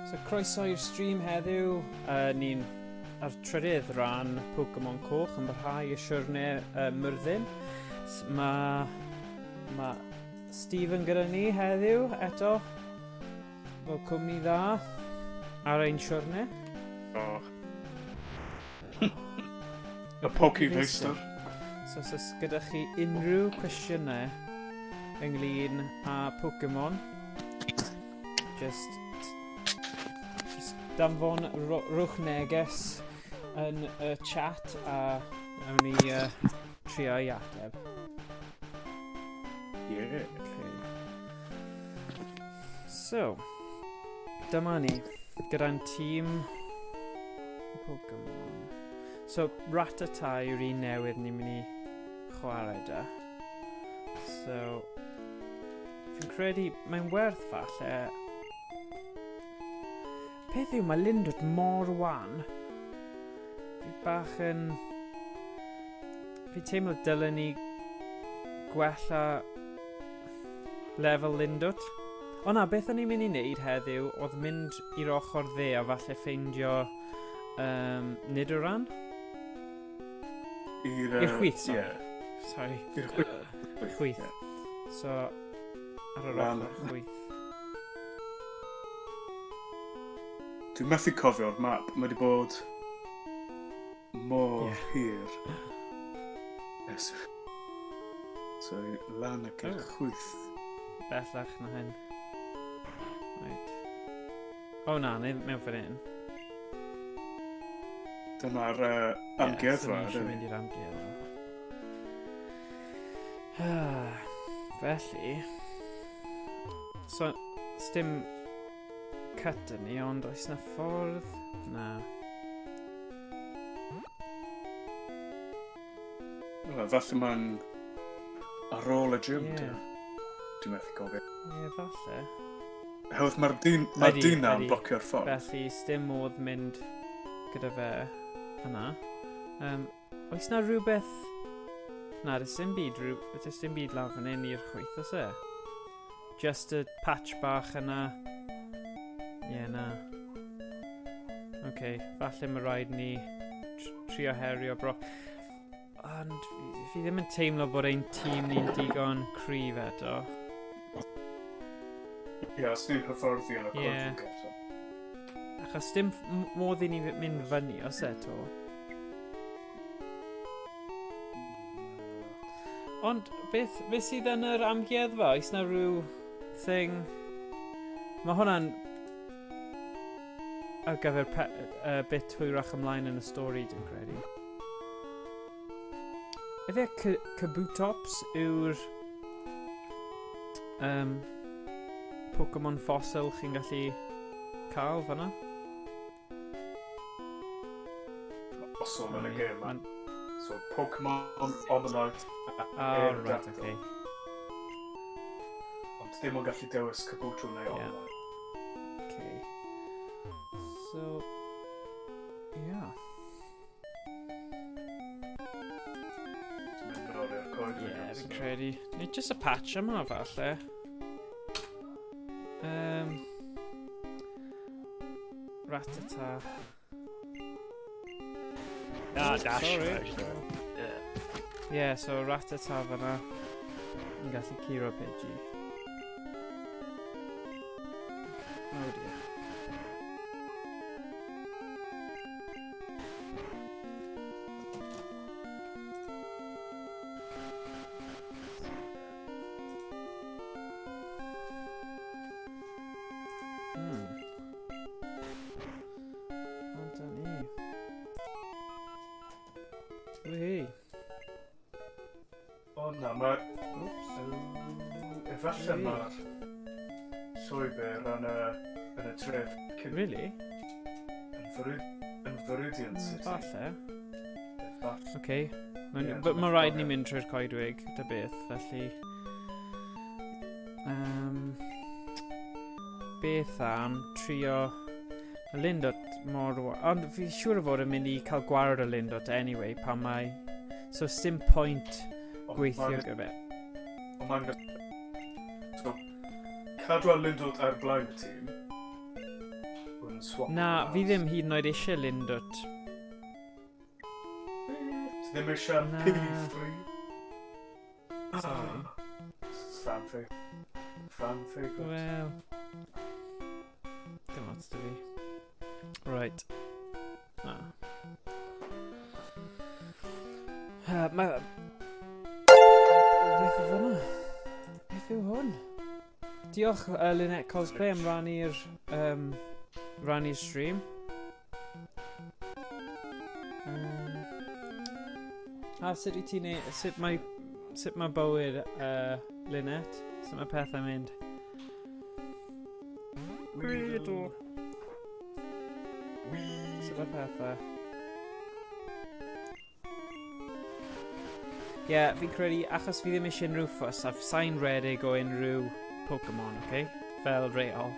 So croeso i'r stream heddiw. Ni'n ar trydydd ran Pokémon Coch yn barhau y siwrne myrddin. Mae Stephen gyda ni heddiw eto. Fel cwmni dda ar ein siwrne. Y Poké Feistr. So os gyda chi unrhyw cwestiynau ynglyn â Pokémon, just danfon rwch neges yn y chat a nawn ni trio i ateb. Yeah. Okay. So, dyma ni, gyda'n tîm Pokémon. So, Rattata yw'r un newydd ni'n mynd i chwarae da. So, fi'n credu mae'n werth falle. Peth yw, mae Lindwt mor wan. Fi bach yn... Fi teimlo dylen ni gwella lefel Lindwt. O na, beth o'n i'n mynd i wneud heddiw oedd mynd i'r ochr dde a falle ffeindio Nidoran? I'r chwith, sorry. Yeah. Sorry. I'r chwith. So, ar yr ochr chwith. Dwi'n methu cofio'r map, mae wedi bod mor hir. Yes. So, lan ac i'r chwith. Bellach na hyn. Right. O na, mewn fan hyn. Dyna'r amgueddfa. Ie, mynd i'r amgueddfa. Felly... So, sdim cut yn ni, ond oes na ffordd? Na. Falle mae'n ar ôl y gym, Yeah. Dwi'n methu gofio. Ie, falle. Hewth, mae'r dyn na'n blocio'r ffordd. Felly, sdim modd mynd gyda fe yna. Oes na rhywbeth... Na, does dim byd lawr fan hyn i'r chwith, oes e? Just y patch bach yna. Ie, na. Oce, falle mae rhaid ni trio herio bro. Ond fi ddim yn teimlo bod ein tîm ni'n digon cryf eto. Ie, os ni'n hyfforddi yn y Ie. cwrdd. Achos dim modd i ni mynd fyny os eto. Ond beth sydd yn yr amgueddfa? Oes na rhyw thing... Mae hwnna'n ar gyfer bit hwyrach ymlaen yn y stori, dwi'n credu. Efe Kabutops yw'r Pokémon fossil chi'n gallu cael fan'na? Osol yn y gêm. So, Pokémon Omanyte. Right, okay. Ond dim o'n gallu dewis Kabuto neu Omanyte. Okay. So, yeah. Yeah, fi'n credu. Nid jyst y patch yma falle. Rattata. Dash. Sorry. Yeah, so Rattata fan'na yn gallu curo Pidgey. Oh dear. O na, mae'r... Efallai mae'r llwybyr yn y tref cyn... Really? Yn Viridian City. Falle. Efallai. Okay. Mae rhaid ni mynd trwy'r coedwig, dy beth, felly... Beth am trio... Y Lindwt mor... Ond fi siŵr o fod yn mynd i cael gwared y Lindwt anyway, pan mae... So, stim point gweithio gyfer. Ond mae'n... So, cadw ar Lindwt ar blaen y tîm, yn swap. Na, fi ddim hyd yn oed eisiau Lindwt. Ti ddim eisiau Na. P3? Sorry. Fan favourite. Wel... Dim ots dy fi. Right. Na. Mae... Beth yw hwnna? Beth yw hwn? Diolch Lynette Cosplay am rannu'r stream. A sut i ti'n neud... Sut mae bywyd Lynette? Sut mae pethau'n mynd? Weirdo. Sut mae pethau? Ie, fi'n credu, achos fi ddim eisiau unrhyw ffws, a sa'n redig o unrhyw Pokémon, okay? Fel reol.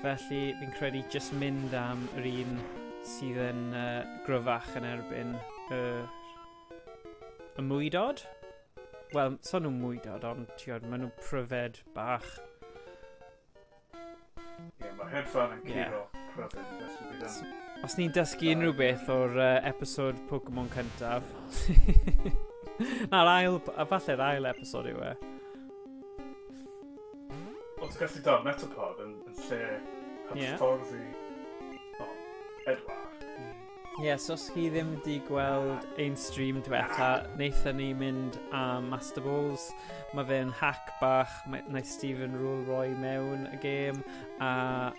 Felly, fi'n credu just mynd am yr un sydd yn gryfach yn erbyn y mwydod? Wel, son nhw'n mwydod, ond tiod, maen nhw'n pryfed bach. Ie, mae headphone yn curo pryfed, felly bydd yn... Os ni'n dysgu unrhyw beth o'r episod Pokémon cyntaf... Na'r falle'r ail episod yw e. Ond ti'n gallu dod Metapod yn lle hyfforddi Edward. Ie, so os chi ddim wedi gweld ein stream diwetha, wnaethon ni mynd am Master Balls. Mae fe'n hack bach, wnaeth Stephen Rule roi mewn y gêm, a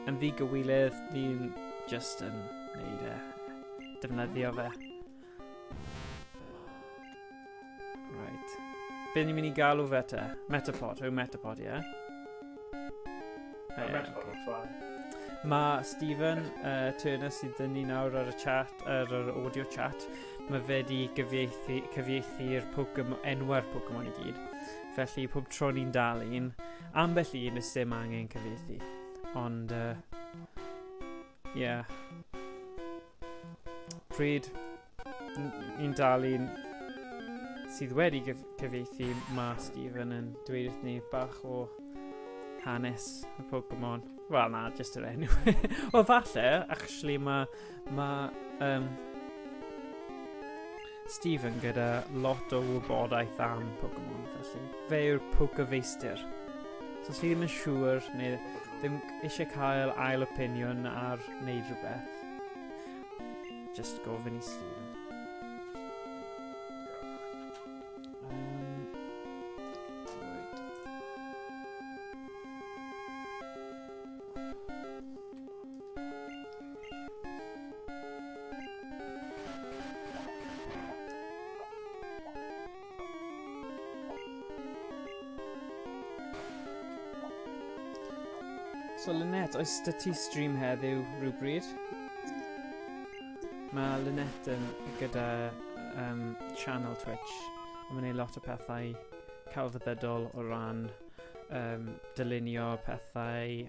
yn ddigywilydd ni'n just yn neud defnyddio fe. Right. Be ni'n mynd i galw fe te? Metapod, yw Metapod, ie? Metapod yn ffaen. Mae Stephen Turner sydd dynnu nawr ar y chat, ar yr audio chat, mae fe di cyfieithu'r enwau'r Pokémon i gyd. Felly, pob tro ni'n dal un, ambell un ys dim angen cyfieithu. Ond, ie. Pryd ni'n dal un sydd wedi cyfieithu, mae Stephen yn dweud wrth ni bach o hanes y Pokémon. Wel na, just yr enw. Wel falle, actually mae Stephen gyda lot o wybodaeth am Pokémon, felly fe yw'r Pokefeistr. So os fi ddim yn siŵr, neu ddim eisiau cael ail opinion ar wneud rhywbeth, just gofyn i Stephen. So Lynette, oes dy ti stream heddiw rhywbryd? Mae Lynette yn gyda channel Twitch. Mae'n gwneud lot o pethau celfyddydol o ran dylunio pethau,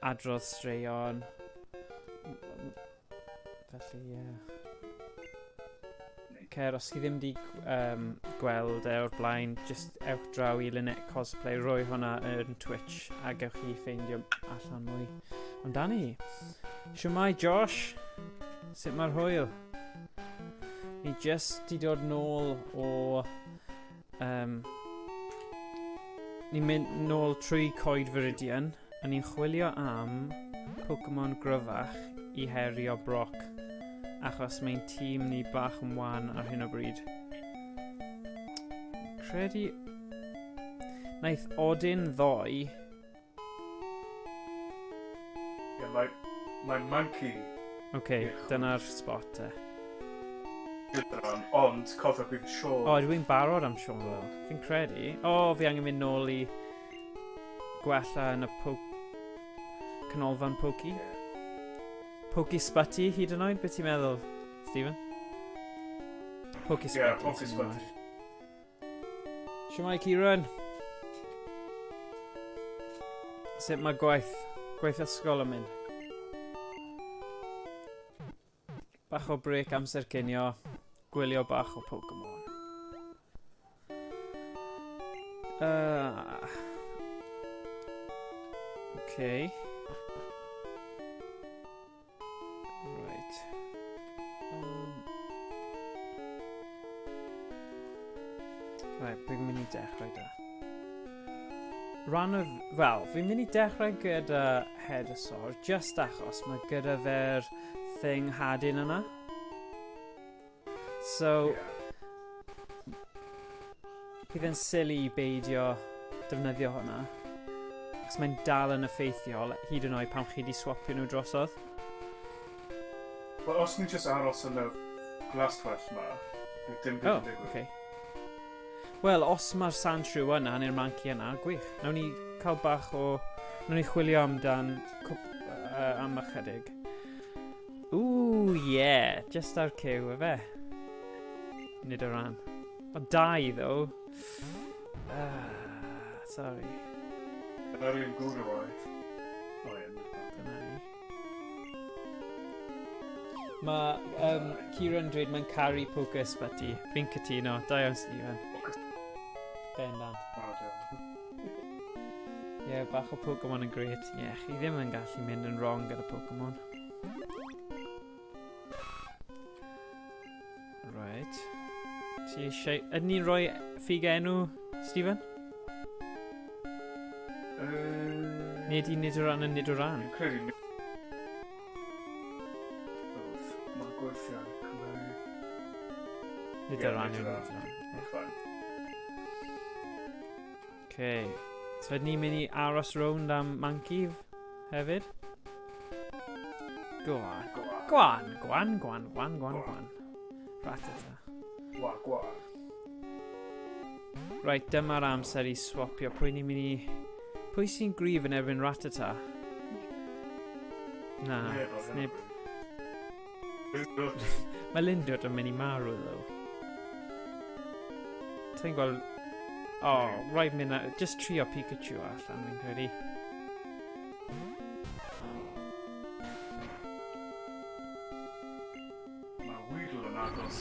adrodd straeon. Felly, ie. Cer, os chi ddim wedi gweld o'r blaen, just ewch draw i Lynette Cosplay, roi hwnna yn Twitch, a gewch chi ffeindio allan mwy amdani hi. Shwmai Josh, sut mae'r hwyl? Ni just di dod nôl o... ni'n mynd nôl trwy Coed Viridian, a ni'n chwilio am Pokémon gryfach i herio Brock. Achos mae'n tîm ni bach yn wan ar hyn o bryd. Credu... Naeth Odin ddoi. Ie, mae'n monkey. Oce, dyna'r spot te. Ond cofio bydd Sean. O, dwi'n barod am Sean fel. Fi'n credu. O, fi angen mynd nôl i gwella yn y canolfan Poki. Poki Sputty hyd yn oed, beth ti'n meddwl, Stephen? Poki Sputty. Ie, Poki Sputty. Shwmai Kieran? Sut mae gwaith ysgol yn mynd? Bach o break amser cinio, gwylio bach o Pokémon. Okay. Wel, fi'n mynd i dechrau gyda Heddiw, just achos mae gyda fe'r thing hadyn yna. So, bydd yn silly i beidio defnyddio hwnna. Ac mae'n dal yn effeithiol, hyd yn oed pan chi wedi swapio nhw drosodd. Wel, os ni'n just aros yn y glastwell yma, dim byd yn digwydd. Okay. Wel, os mae'r sandshrew yna, neu'r manci yna, gwych. Nawn ni cael bach o... Nawn ni chwilio amdan am ychydig. Ooh, yeah, just ar cyw, efe. Nid o ran. O, 2, ddo. Sorry. Dyna'r un gwrdd o waith. O, ie. Dyna ni. Mae Kieran dweud mae'n caru poker ysbyty. Fi'n cytuno. Da iawn, Stephen. Bendan. Ie, bach o Pokémon yn gret. Ie, chi ddim yn gallu mynd yn wrong gyda Pokémon. Right. Ti eisiau... Ydyn ni'n rhoi ffug enw, Stephen? Nid i nid o ran yn nid o ran. Fi'n credu ni... Mae'n gweithio yn Cymraeg. Nid o ran yw'n nid o ran. Okay. So ydyn ni'n mynd i aros rownd am Mancyf hefyd? Gwan. Ratata. Gwan. Right, dyma'r amser i swapio. Pwy ni'n mynd i... Pwy sy'n grif yn erbyn Ratata? Na, snib. Mae Lindwt yn mynd i marw, ddo. Ti'n gweld... Oh, right mynd... Just trio Pikachu allan, fi'n credu. Mae Weedle yn agos.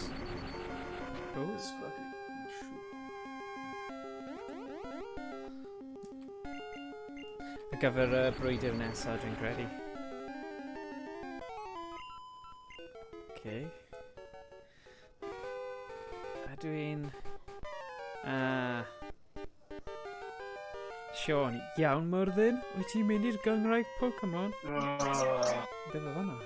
Ysbyty. Ar gyfer y brwydr nesaf, dwi'n credu. Okay. A dwi'n... Sean, iawn Myrddin? Wyt ti'n mynd i'r gyngraig Pokémon? Beth oedd hwnna?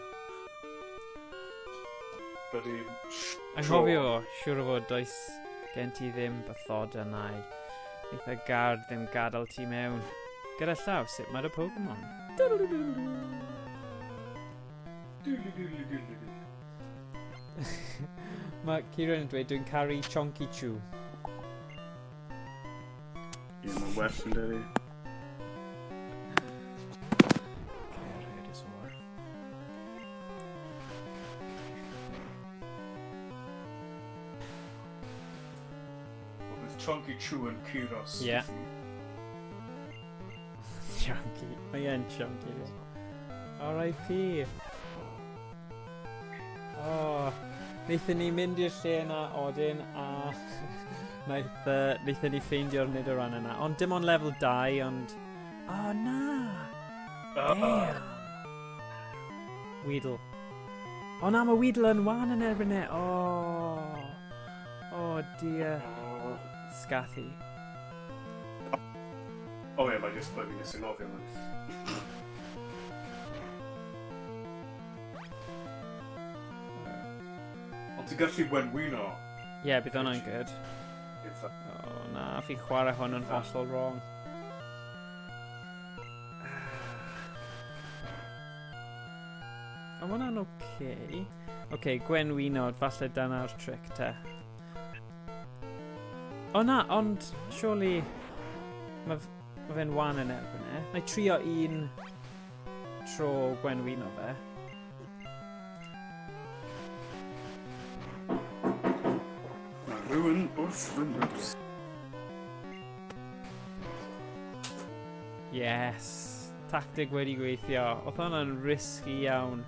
Anghofio, siwr o fod does gen ti ddim bythod yna i eitha gard ddim gadael ti mewn. Gyda llaw, sut mae'r Pokémon? Mae Kieran yn dweud dwi'n caru Chonky Chew. Ie, mae'n well yn dydi. Chonky Chew yn Kyros. Ie. Chonky. Mae yn Chonky. R.I.P. Oh, wnaethon ni mynd i'r lle yna odyn a wnaethon ni ffeindio'r nid o ran yna. Ond dim ond level 2, ond... Oh, na! Damn! Weedle. Oh, na, mae Weedle yn wan yn erbyn e. Oh. Oh, dear. Scathy. O ie, mae jyst bod fi'n ysgofio yma. Ond ti'n gallu wenwino? Ie, bydd hwnna'n good. O na, fi'n chwarae hwn yn hollol wrong. O, hwnna'n oce. Oce, gwenwinod, falle dyna'r trick te. O na, ond surely mae fe'n wan yn erbyn e. Na i trio un tro gwenwino fe. Mae rhywun wrth fy nhws. Yes, tactig wedi gweithio. Oedd hwnna'n risky iawn.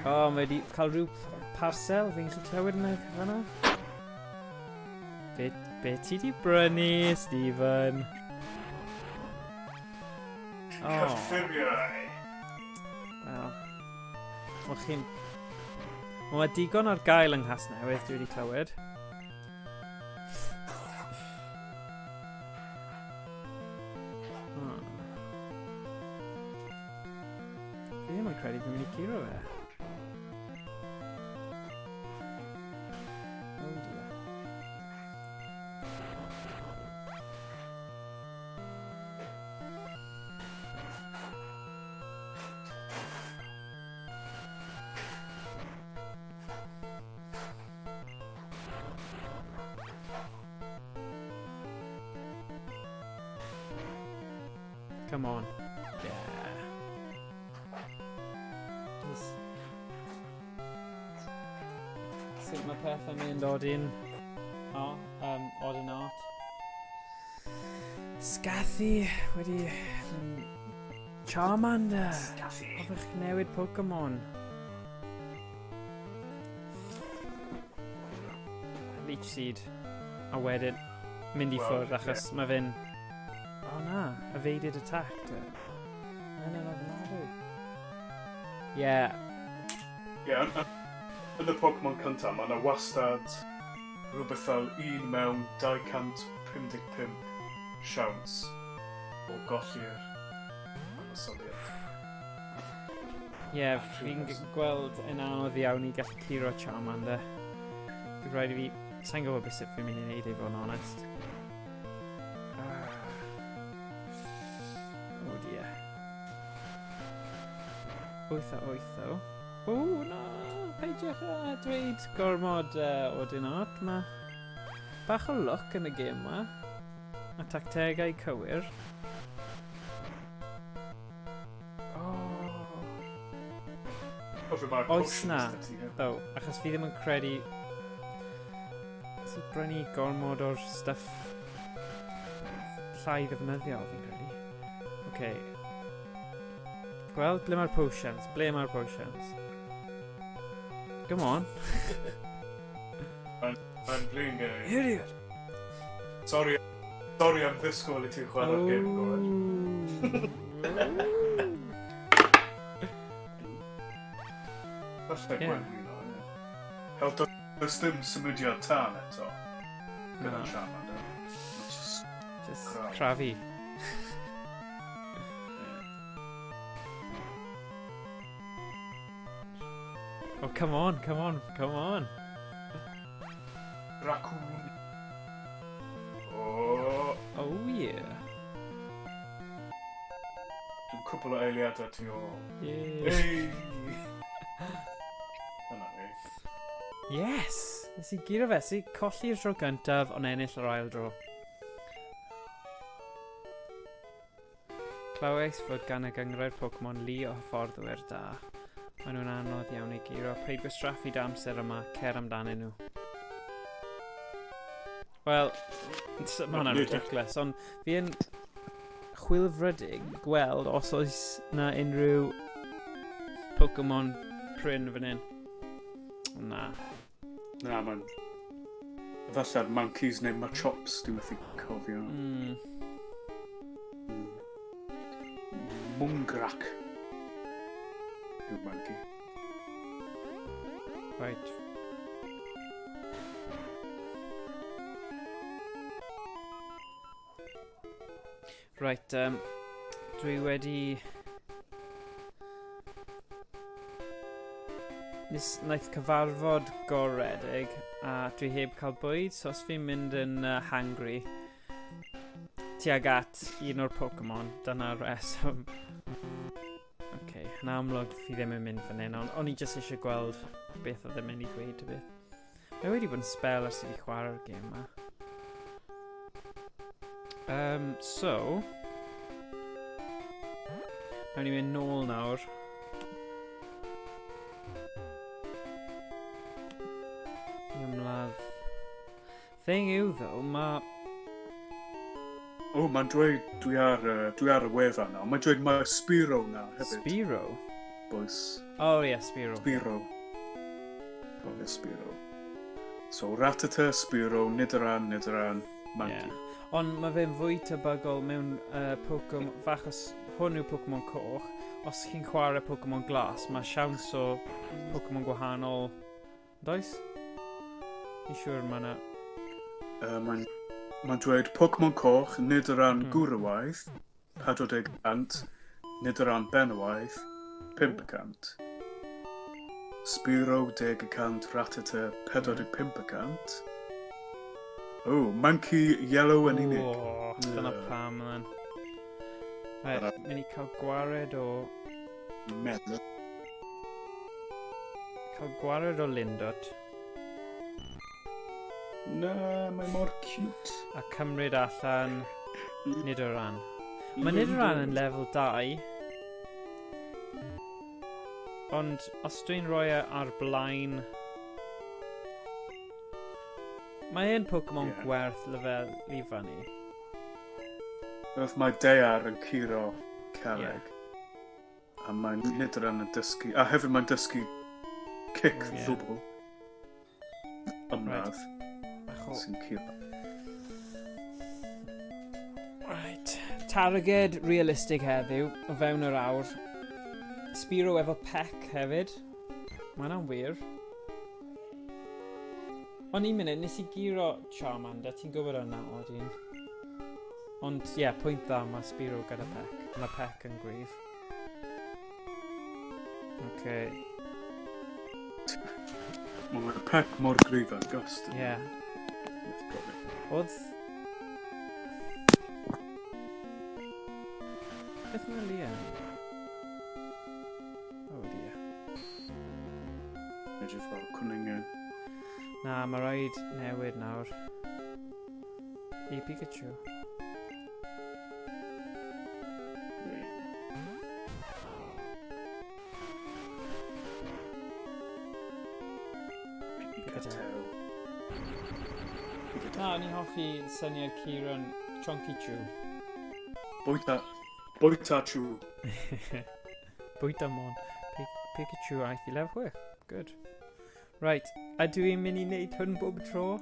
O, mae wedi cael rhyw parcel, fi'n gallu clywed yna fan'na. Be ti di brynu, Stephen? Cyffuriau! Wel, mae chi'n... Mae digon ar gael yng Nghas Newydd, dwi wedi clywed. Fi ddim yn credu fi'n mynd i curo fe. Oh dear. Come on. Yeah. Sut mae pethau'n mynd odyn art. Scathy wedi Charmander. Hoffech newid Pokémon. Leech Seed. A wedyn mynd i ffwrdd achos mae fe'n... Oh na, evaded attack. Mae'n ofnadwy. Yeah. Ie, yn y Pokémon cyntaf, mae yna wastad rhywbeth fel 1 mewn 255 siawns o golli'r ymwysoliad. Ie, fi'n gweld yn anodd iawn i gallu curo Charmander. Bydd rhaid i fi... Sa'n gwybod beth sut fi'n mynd i wneud i fod yn onest. Oh dear. 8 o. O, na! Peidiwch a dweud gormod o dynod. Mae bach o luck yn y gêm ma. A tactegau cywir. Oes na, ddo, achos fi ddim yn credu sy'n brynu gormod o'r stuff llai ddefnyddiol fi'n credu. Okay. Wel, ble mae'r potions? Ble mae'r potions? Come on. I'm playing a... Idiot! Sorry am ddisgwyl i ti chwarae'r gêm gorau. Falle gwen dwi'n o, ie. Hel, does dim symudiad tân eto. Gyda Charmander. Just crafi. Oh, come on. Raccoon. Oh. Oh, yeah. Dwi'n cwbl o eiliadau ti o. Yeah. Hey! Dyna ni. Yes! Nes i giro fe, si colli'r tro gyntaf ond ennill yr ail dro. Clywais fod gan y gynghrair Pokémon lu o hyfforddwyr da. Maen nhw'n anodd iawn i giro. Preid gwastraffu d'amser yma, cer amdanyn nhw. Wel, mae hwnna'n ridiculous, ond fi yn chwilfrydig gweld os oes na unrhyw Pokémon pryn fan hyn. Na. Na, man. Falle'r monkeys neu Machops, dwi'n methu cofio. Mungrac. Yw'r monkey. Right. Right, dwi wedi... Naeth cyfarfod goredig a dwi heb cael bwyd, so os fi'n mynd yn hangry tuag at un o'r Pokémon, dyna'r reswm. Okay, yn amlwg fi ddim yn mynd fan hyn, ond o'n i jyst eisiau gweld beth oedd yn mynd i ddweud y beth. Mae wedi bod yn spel ers i fi chwarae'r gêm yma. So... Nawn ni mynd nôl nawr. I ymladd. Thing yw ddo, mae... O, mae'n dweud dwi ar y wefan nawr. Mae'n dweud mae Spiro nawr hefyd. Spiro? Boes. Oh ie, yeah, Spiro. Spiro. Cofio Spiro. So, Rattata, Spiro, Nidoran, Monkey. Yeah. Ond mae fe'n fwy tebygol mewn Pokémon... Fachos hwn yw Pokémon Coch. Os chi'n chwarae Pokémon Glas, mae siawns o Pokémon gwahanol... Does? Ni'n siŵr mae yna... Mae'n dweud Pokémon Coch, nid o ran gwrwaith, 40%, nid o ran benwaith, 5%. Spiro 10%, Rattata 45%. Monkey Yellow yn unig. Dyna pam yna. Mynd i cael gwared o... Meddwl. Cael gwared o Lindot. Na, mae mor cute. A cymryd allan nid o ran. Mae nid o ran yn lefel 2. Ond os dwi'n rhoi ar blaen... Mae ein Pokémon gwerth lefel i fyny. Roedd mae Dear yn curo Cymraeg. A mae'n nid o ran yn dysgu. A hefyd mae'n dysgu cic ddwbl. Ymladd. Sy'n curo. Right. Targed realistig heddiw, o fewn yr awr. Spiro efo peck hefyd. Mae hwnna'n wir. Ond un munud, nes I giro Charmander, ti'n gwybod yna o dyn. Ond pwynt dda, mae Spiro gyda peck. Mae peck yn gryf. Mae peck mor gryf ar gost. Oedd... Beth mae Liam? Edrych fel Cunningham. Na, mae rhaid newid nawr. I Pikachu. Na, ni'n hoffi syniad Kieran Chonky Chew. Bwyta Chew. Bwyta mon. Pikachu aeth I lefel 6. Good. Right, a dwi'n mynd I wneud hwn bob tro.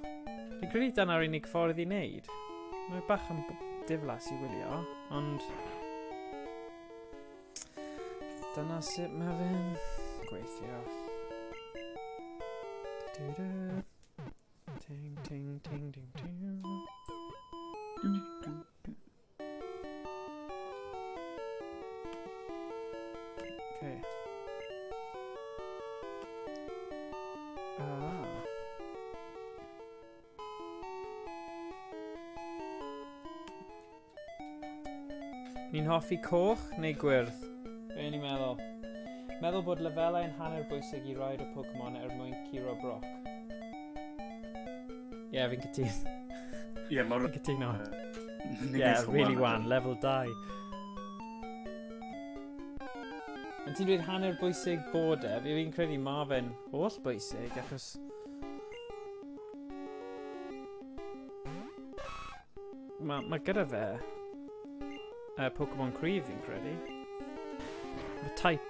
Dwi'n credu dyna'r unig ffordd I wneud. Mae bach yn diflas I wylio, ond... Dyna sut mae fe'n gweithio. Ting, ting, ting, ting, ting. Okay. Ni'n hoffi coch neu gwyrdd? Be ni'n meddwl? Meddwl bod lefelau yn hanner bwysig I roed o Pokémon mwyn curo broc. Fi'n cytuno. Fi'n cytuno. Really wan, level 2. Ond ti'n dweud hanner bwysig bod fi'n credu ma fe'n holl bwysig, achos... Mae gyda fe Pokémon cryf fi'n credu. Mae type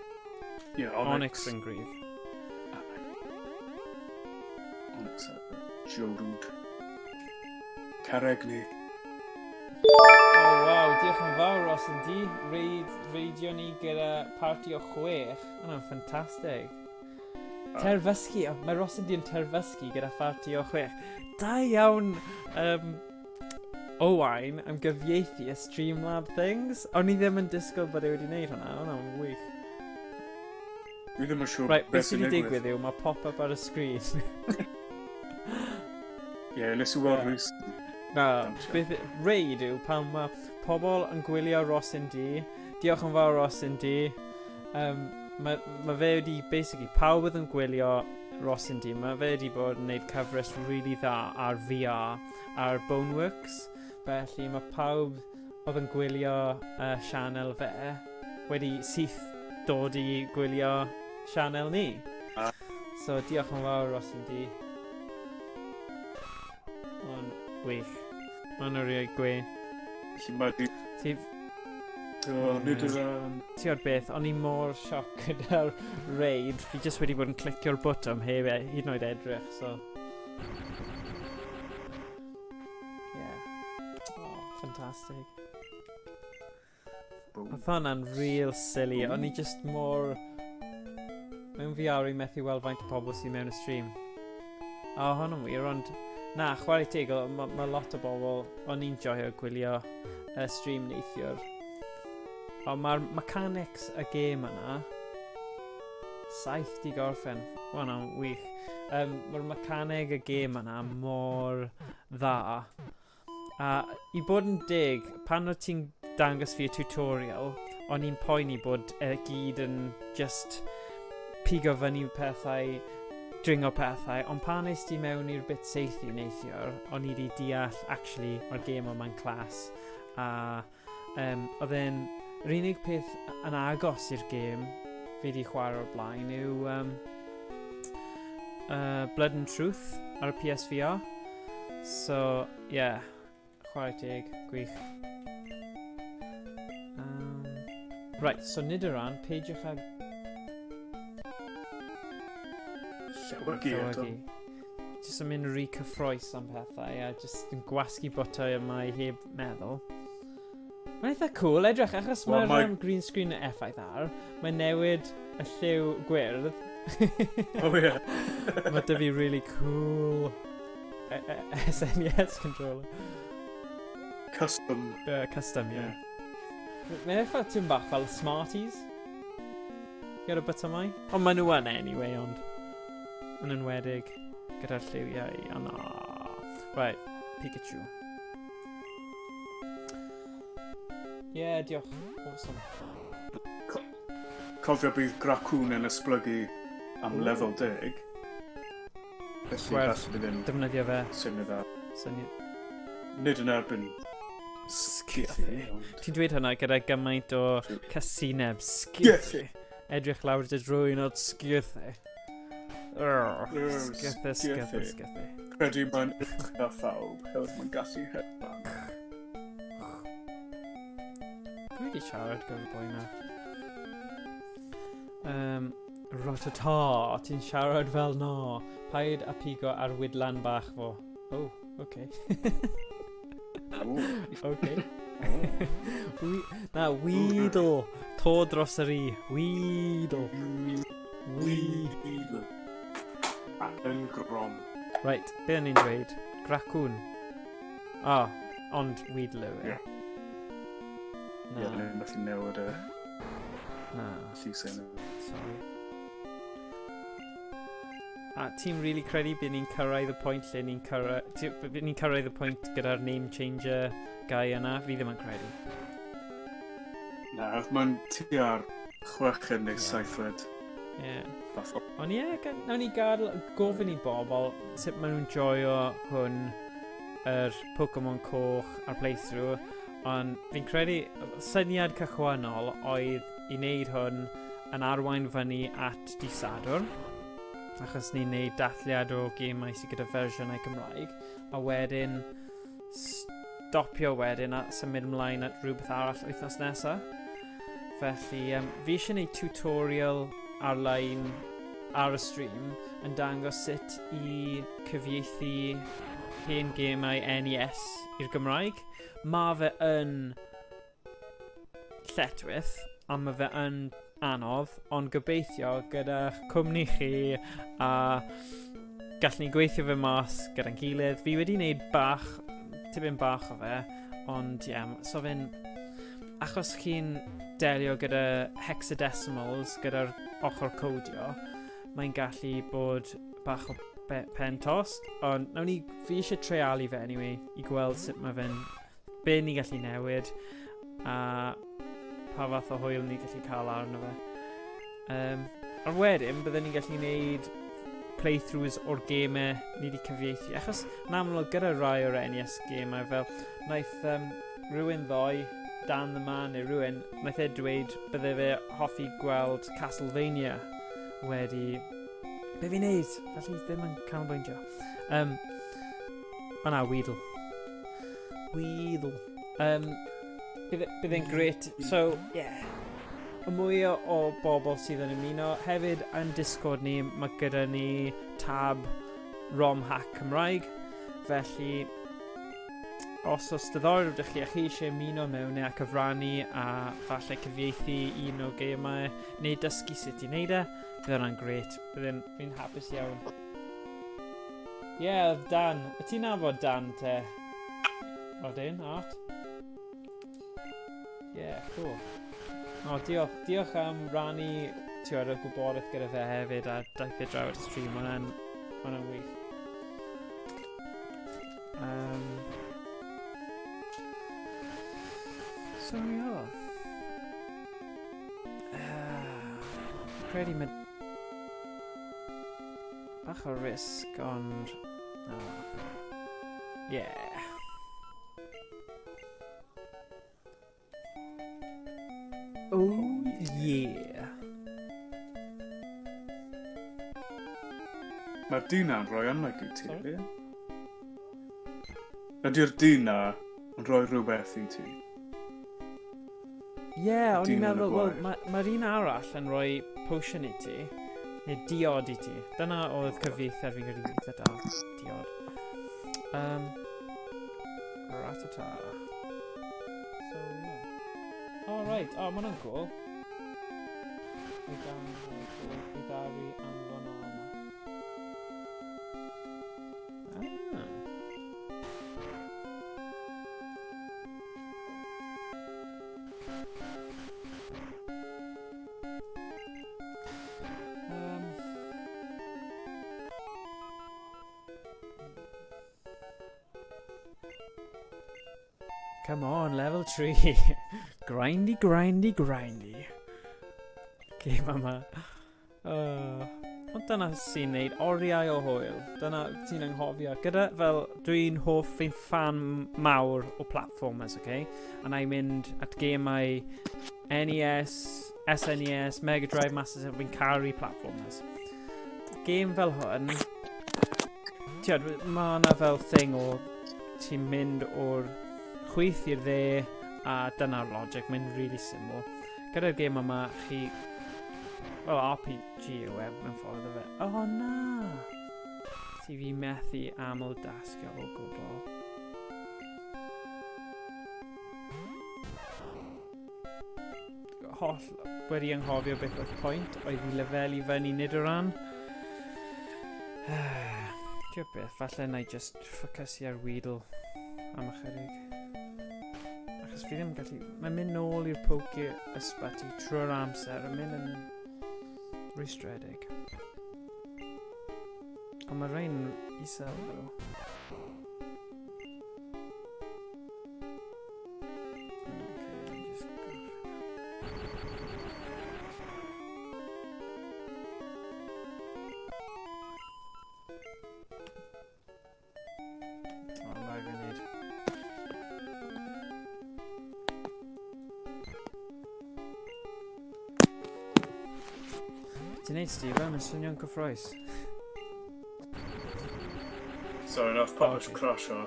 Onyx yn gryf. Onyx a Geodude. Carreg ni. Waw, diolch yn fawr Ross yn di. Reidio ni gyda parti o 6. Yna'n ffantastig. Terfysgu, mae Ross yn di yn terfysgu gyda parti o 6. Da iawn Owain am gyfieithu y Streamlab things. O'n I ddim yn disgwyl bod e wedi wneud hwnna. Hwnna'n wych. Dwi ddim yn siŵr beth sydd wedi digwydd yw, mae pop-up ar y sgrin. Nes I weld rhys. Na, reid yw pan mae pobl yn gwylio Ross yn di. Diolch yn fawr Ross yn di. Mae fe wedi, basically, pawb oedd yn gwylio Ross yn di. Mae fe wedi bod yn gwneud cyfres really dda ar VR, ar Boneworks. Felly mae pawb oedd yn gwylio sianel fe wedi syth dod I gwylio sianel ni. So diolch yn fawr Ross yn di. Ond wych. Mae'n rhaid gwein. Ti o'r beth, o'n I mor sioc gyda'r reid. Fi jyst wedi bod yn clicio'r bwtwm heb hyd yn oed edrych, so... Fantastic. Oedd hwnna'n real silly. O'n I just mor... Mewn VR I methu weld faint o pobl sy'n mewn y stream. Hwnna'n wir, ond Na, chwarae teg, mae lot o bobl, o'n i'n joio gwylio stream neithiwr. Ond mae'r mechanics y gêm yna, saith di gorffen, hwnna'n wych. Mae'r mecaneg y gêm yna mor dda. A i bod yn dig, pan o ti'n dangos fi y tutorial, o'n i'n poeni bod gyd yn just pigo fyny pethau, dringo pethau, ond pan nes ti mewn i'r bit seithi neithiwr, o'n i wedi deall, actually, mae'r gêm yma'n clas. A oedd e'n, yr unig peth yn agos i'r gêm fi wedi chwarae o'r blaen yw Blood and Truth ar y PSVR. So, yeah, chwarae teg, gwych. Right, so nid o ran, peidiwch ag... Llewygu eto. Jyst yn mynd rhy cyffroes am pethau a jyst yn gwasgu botau yma i heb meddwl. Mae'n eitha cool, edrych, achos mae'r green screen effaith ar, mae'n newid y lliw gwyrdd. Oh yeah. Mae dy fi really cool SNES controller. Custom. Custom, yeah. Mae'n effaith ti'n bach fel Smarties. Gyda botau mai. Ond maen nhw yn anyway, ond yn enwedig gyda'r lliwiau. Right, Pikachu. Yeah, diolch. Awesome. Cofio bydd Gracwn yn esblygu am lefel 10. Felly Gwerth, bydd yn defnyddio fe. syniad dda. Syniad. Nid yn erbyn sgithu. Ti'n dweud hynna gyda gymaint o casineb sgithu. Edrych lawr dy drwy'n o'r sgithu. Sgithu. Credu mae'n eitha phawb, hewch mae'n gallu hedfan. Dwi wedi siarad gyda'r boi na. Rotata, ti'n siarad fel no. Paid a pigo ar wydlan bach fo. Oh, okay. Okay. Na, Weedle. To dros yr i. Weedle. Weedle. Yn grom. Right, be o'n i'n dweud? Gracwn. Ond Weedle yw e. Ie, dwi'n methu newid y llusau nhw. Sorry. A ti'n really credu bydd ni'n cyrraedd y pwynt lle ni'n cyrraedd y pwynt gyda'r name changer gai yna? Fi ddim yn credu. Na, mae'n tua'r 6 neu 7. Ie. Ond ie, nawn ni gofyn i bobl sut maen nhw'n joio hwn, yr Pokémon Coch a'r playthrough. Ond fi'n credu syniad cychwynnol oedd i wneud hwn yn arwain fyny at dydd Sadwrn, achos ni'n neud dathliad o gemau sydd gyda fersiynau Cymraeg, a wedyn stopio wedyn a symud ymlaen at rhywbeth arall wythnos nesaf. Felly fi eisiau gwneud tutorial ar-lein ar y stream yn dangos sut i cyfieithu hen gemau NES i'r Gymraeg. Mae fe yn lletwyth, a mae fe yn anodd, ond gobeithio gyda cwmni chi a gallwn ni gweithio fe mas gyda'n gilydd. Fi wedi wneud tipyn bach o fe, ond so fe'n, achos chi'n delio gyda hexadecimals gyda'r ochr codio, mae'n gallu bod bach o pen tost, ond fi eisiau treialu fe anyway, i gweld sut mae fe'n, be ni gallu newid, a pa fath o hwyl ni gallu cael arno fe. Ar wedyn, byddwn ni'n gallu gwneud playthroughs o'r gemau ni wedi cyfieithu, achos yn amlwg gyda rai o'r NES gemau, fel naeth rhywun ddoi, Dan the Man neu rhywun, naeth e dweud bydde fe hoffi gweld Castlevania wedi... Be fi'n neud? Felly ddim yn canolbwyntio. Weedle. Bydd e'n gret. So, yeah. Y mwy o bobl sydd yn ymuno. Hefyd, yn Discord ni, mae gyda ni tab ROM hack Cymraeg. Felly, os oes diddordeb ydych chi a chi eisiau ymuno mewn a cyfrannu a falle cyfieithu un o gemau neu dysgu sut i wneud e, bydd hwnna'n gret. Fi'n hapus iawn. Oedd Dan. Wyt ti'n nabod Dan te? Rodin, Art? Cool. Diolch am rannu y gwybodaeth gyda fe hefyd a daeth e draw at y stream. Hwna'n wych. So, credu mae bach o risg, ond... Oh, yeah. Mae'r dyn na'n rhoi anreg i ti, ie? Ydy'r dyn na yn rhoi rhywbeth i ti? O'n i'n meddwl, mae'r un arall yn rhoi potion i ti, neu diod i ti. Dyna oedd cyfieithiad fi'n gyda eitha da, diod. Ratata. So, Oh, right. Mae hwnna'n cool. Idari anfon o yma. Come on, level 3. Grindy. Game yma. Ond dyna sy'n neud oriau o hwyl. Dyna ti'n anghofio. Gyda fel dwi'n fi'n fan mawr o platformers, okay? A na i mynd at gemau NES, SNES, Mega Drive, Master System, fi'n caru platformers. Game fel hwn, mae yna fel thing o ti'n mynd o'r chwith i'r dde a dyna'r logic, mae'n really simple. Gyda'r game yma, chi... RPG yw mewn ffordd o fe. Oh na! Ti fi methu aml dasgio o gwbl. Holl wedi anghofio beth oedd pwynt, oedd fi lefelu fyny nid o ran. Dio beth, falle na i just ffocysu ar Weedle am ychydig. Achos fi ddim gallu... Mae'n mynd nôl i'r poke ysbyty trwy'r amser, yn mynd yn rwystredig. Ond mae rhain isel ddo. Ti'n neud, Steve, mae'n swnio'n cyffroes. Sorry, nath popeth crasho.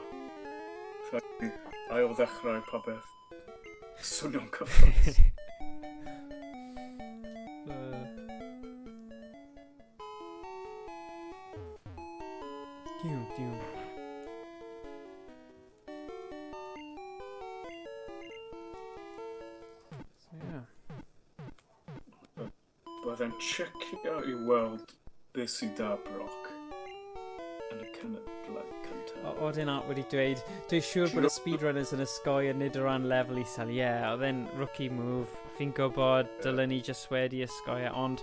Ail ddechrau popeth. Swnio'n cyffroes. Diw. Byddai'n checio I weld beth sy'n da broc yn y cenedlau cyntaf. Oedden Art wedi dweud, dwi'n siŵr bod y speedrunners yn ysgoi a nid o ran lefel isel. Oedd e'n rookie move. Fi'n gwybod dylen ni jyst wedi ysgoi, ond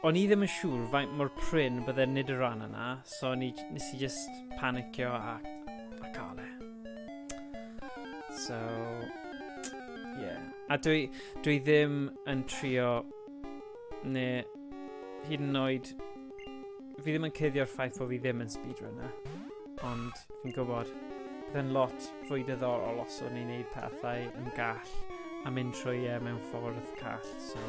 o'n I ddim yn siŵr faint mor pryn bydde'n nid o ran yna, so nes I jyst panicio a cael e. So, A dwi ddim yn trio... neu hyd yn oed fi ddim yn cuddio'r ffaith bod fi ddim yn speedrunner, ond fi'n gwybod bydd yn lot fwy diddorol os o'n i'n neud pethau yn gall a mynd trwy mewn ffordd call, so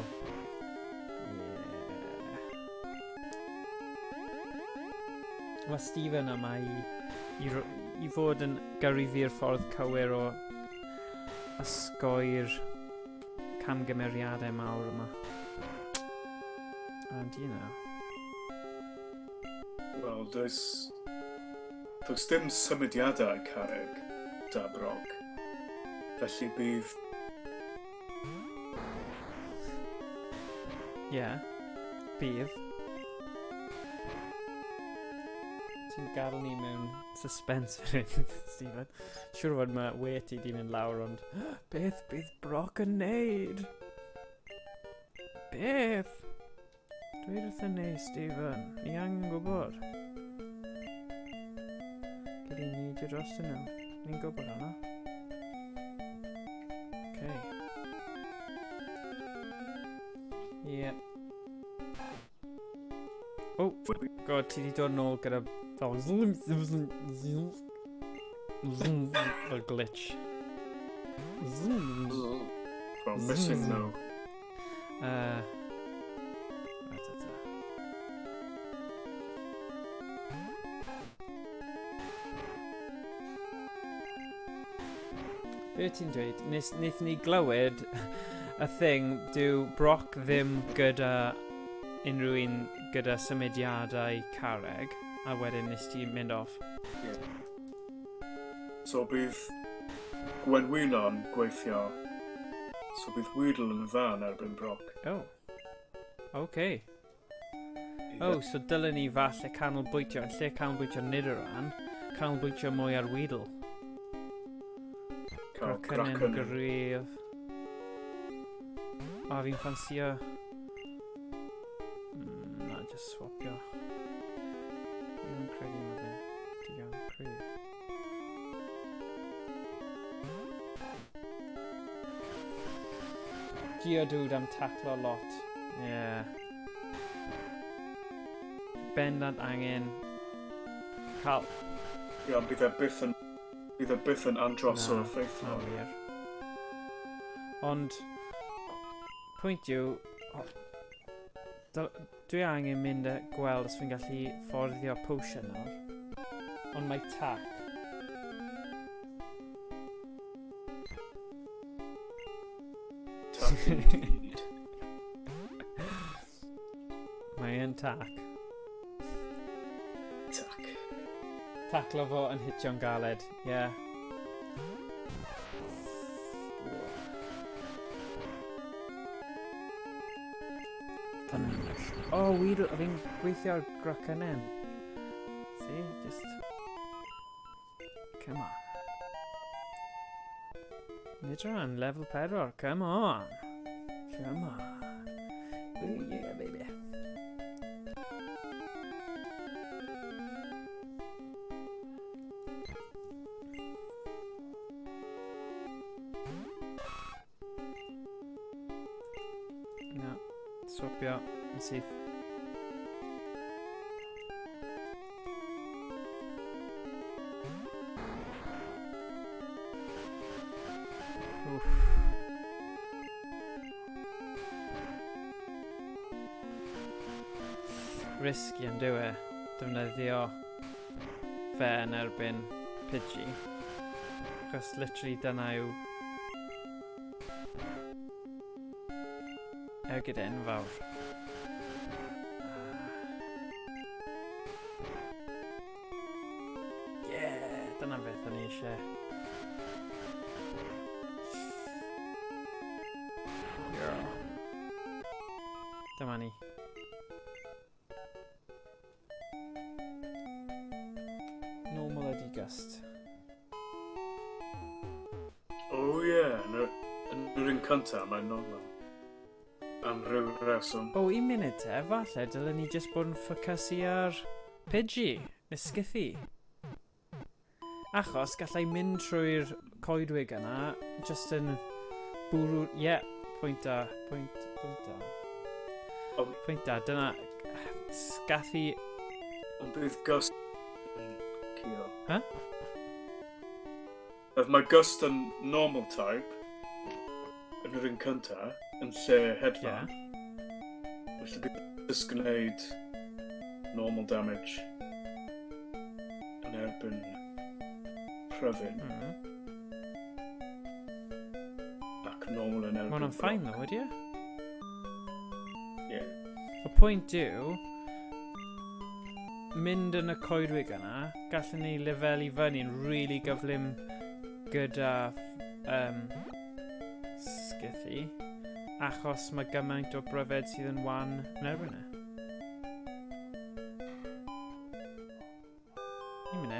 Mae Stephen yma I fod yn gyrru fi'r ffordd cywir o ysgoi'r camgymeriadau mawr yma. And Wel, does dim symudiadau carreg da brog. Felly bydd... bydd. ti'n gadael ni mewn suspense fan hyn, Stephen. Siwr fod mae we ti di mynd lawr, ond beth bydd Brock yn neud? Beth? Dweud wrth ni, Stephen. Ni angen gwybod. Gyda ni neidio dros nhw. Ni'n gwybod hwnna. Okay. Yeah. Oh, god, ti di dod nôl gyda fel fel glitch. Well, missing no. Be ti'n dweud? Wnaethon ni glywed y thing, dyw Brock ddim gyda unrhyw un gyda symudiadau carreg, a wedyn nes ti mynd off. Yeah. So bydd Gwenwynon gweithio, so bydd Weedle yn y fan erbyn Brock. Oh. Okay. Oh, so dylen ni falle canolbwyntio, yn lle canolbwyntio nid o ran, canolbwyntio mwy ar Weedle. Kraken yn gryf. O, fi'n ffansio... Na, just swapio. Fi'n credu mae fe'n digon cryf. Geodude am taclo lot. Yeah. Bendant angen cael... Ie, ond bydd e byth yn andros o'r ffeithlon. Na, wir. Ond, pwynt yw, dwi angen mynd a gweld os fi'n gallu fforddio potion nawr. Ond mae tac. Tac indeed. Mae'n tac. Tac. Taclo fo yn hitio'n galed, ie. Yeah. Oh, Weedle, fi'n gweithio ar Gracanen. See, just... Come on. Nidran, level 4, come on. Come on. Oh yeah, baby. No, swapio yn syth. Risky yn dyw e, defnyddio fe yn erbyn Pidgey. Achos literally dyna yw ergyd enfawr. Yeah, dyna beth o'n i eisiau. Dyma ni. Normal ydi gust. Oh yeah, yn yr un cyntaf mae'n normal. Am ryw reswm. O, 1 munud te, falle dylen ni just bod yn ffocysu ar Pidgey, esgythu. Achos gallai mynd trwy'r coedwig yna, just yn bwrw... Yeah, pwynt da, pwynt da. Oh. Pwynt da, dyna... Sgathu... Ond bydd Gust yn curo. Huh? Oedd mae Gust yn normal type yn yr un cyntaf, yn lle hedfan. Yeah. Felly bydd Gust gwneud normal damage yn erbyn pryfyn. Ac normal yn erbyn... Mae'n yn ffain ddo, wedi e? Ie. Y pwynt yw, mynd yn y coedwig yna, gallwn ni lefelu fyny'n really gyflym gyda sgythu, achos mae gymaint o bryfed sydd yn wan yn erbyn e.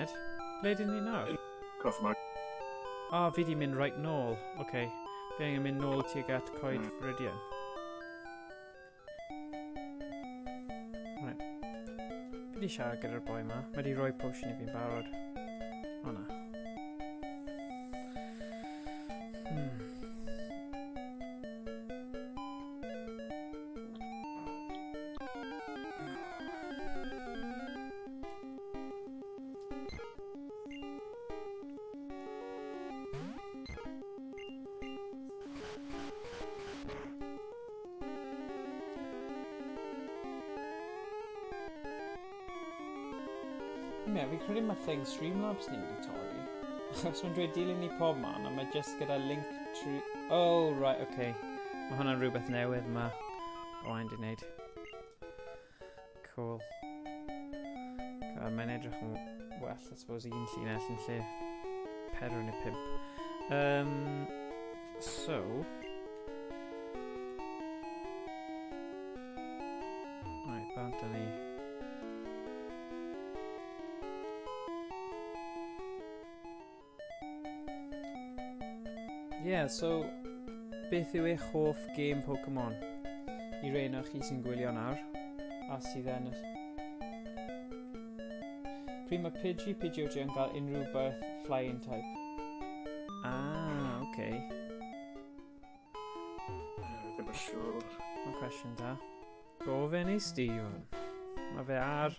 Ned. Ble dyn ni nawr? Coff yma. O, fi di mynd right nôl. Okay. Fi angen mynd nôl tuag at Coed Frydion. Right. Fi di siarad gyda'r boi ma. Mae di roi potion i fi'n barod. O na. Ie, fi'n credu mae thing Streamlabs ni wedi torri. Os mae'n dweud dilyn ni pob man, a mae just gyda link trwy... Oh, right, okay. Mae hwnna'n rhywbeth newydd yma. O, ein di wneud. Cool. God, mae'n edrych yn well, I suppose, un llinell yn lle 4 neu 5. So... Right, bant ni... Yeah, so beth yw eich hoff game Pokémon? I rei na chi sy'n gwylio nawr, a sydd yn... Pryd mae Pidgey yn cael unrhyw beth flying type. Ah, okay. Ddim yn siŵr. Mae'n cwestiwn da. Gofyn i Stephen. Mae fe ar...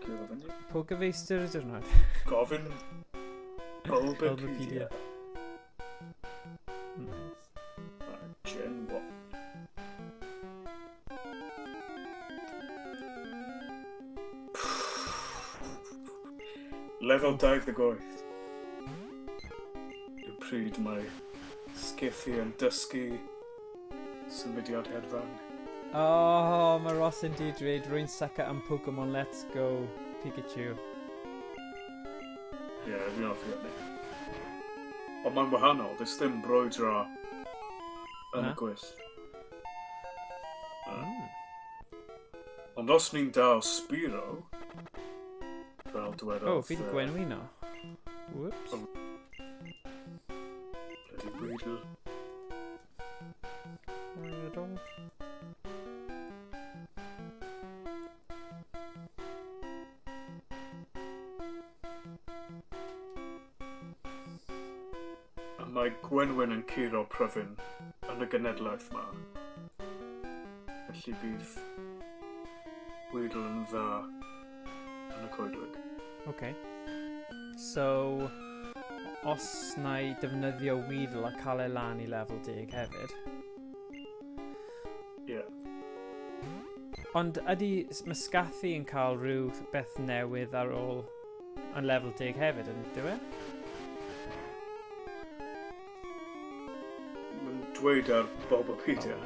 Gofyn i? Pokéfeistr y diwrnod. Gofyn... Bulbapedia. Nice. Gen 1. Level 28. Y pryd mae Scythu yn dysgu symudiad hedfan. Oh, mae Ross yn di dweud rwy'n sucker am Pokémon Let's Go Pikachu. Ie, fi'n offi hynny. Ond mae'n wahanol, does ddim brwydro yn y gwyllt. Ond os ni'n dal Spiro, fel dwedodd... Oh, fi'n gwenwino. Whoops. Bloody Weedle. Weedle. A mae Gwenwyn yn curo pryfyn yn y genedlaeth yma. Felly bydd Weedle yn dda yn y coedwig. Okay. So, os na i defnyddio Weedle a cael e lan i level 10 hefyd. Ie. Ond ydy mae Scathy yn cael rhyw beth newydd ar ôl yn level 10 hefyd, yn dwi? Mae'n dweud ar Bulbapedia.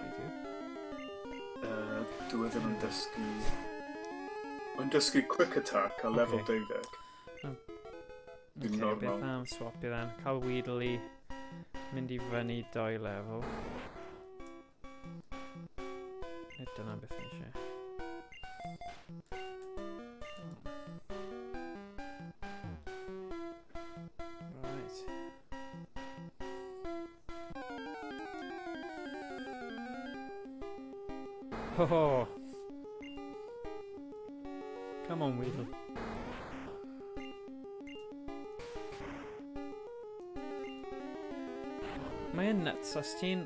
Dwi ddim yn dysgu... Mae'n dysgu Quick Attack a level 12. Dwi'n normal. Beth am swapio then. Cael Weedle i mynd i fyny 2 level. Dyna beth ni eisiau. Right. Ho ho! Come on, Weedle. Mae'n nuts os ti'n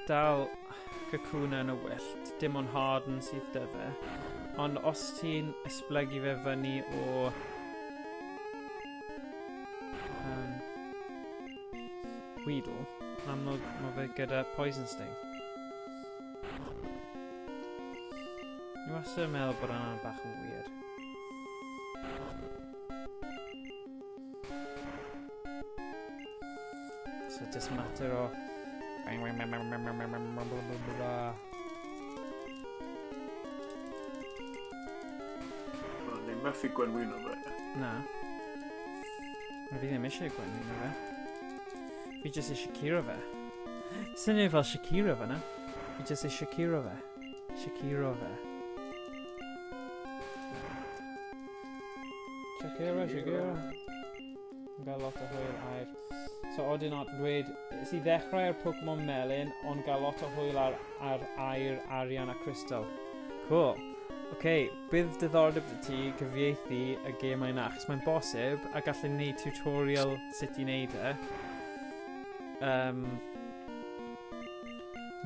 dal Kakuna yn y wyllt, dim ond Harden sydd dy fe, ond os ti'n esblygu fe fyny o Weedle, amlwg mae fe gyda Poison Sting. Ni wastad yn meddwl bod hwnna'n bach yn weird. So just matter o... Ni'n methu Gwenwyn o fe. Na. Fi ddim eisiau Gwenwyn o fe. Fi jyst eisiau curo fe. Sy'n ei fel Shakira fe na. Fi jyst eisiau curo fe. Shakira fe. Sigur. Yn cael lot o hwyl air. So oedden nhw'n dweud, is i ddechrau'r Pokémon Melyn, ond gael lot o hwyl ar air, arian a crystal. Cool. Bydd diddordeb dy ti gyfieithu y gemau na, achos mae'n bosib a gallen ni tutorial sut i wneud e.